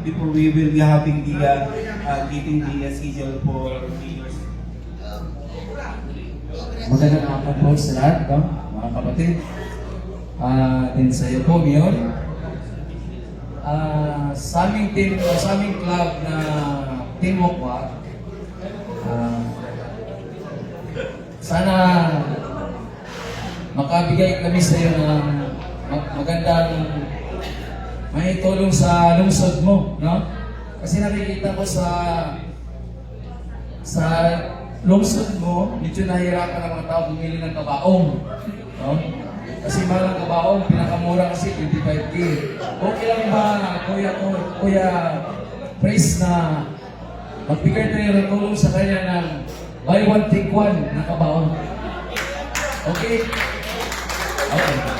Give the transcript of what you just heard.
before we will be having the giving the schedule for leaders. Magandang hapon po sa lahat, no? Mga kapatid. Din sa iyo po, Mayor. Sa aming club na Team Wakwak, sana makabigay kami sa iyo ng magandang may tulong sa lungsod mo, no? Kasi nakikita ko sa lungsod mo, medyo nahihirapan ang mga tao bumili ng kabaong, no? Kasi mahal ang kabaong, pinakamura kasi 25K. Okay lang ba, Kuya Praise, na magbigay tayo ng tulong sa kanya ng buy one take one na kabaong? Okay? Okay.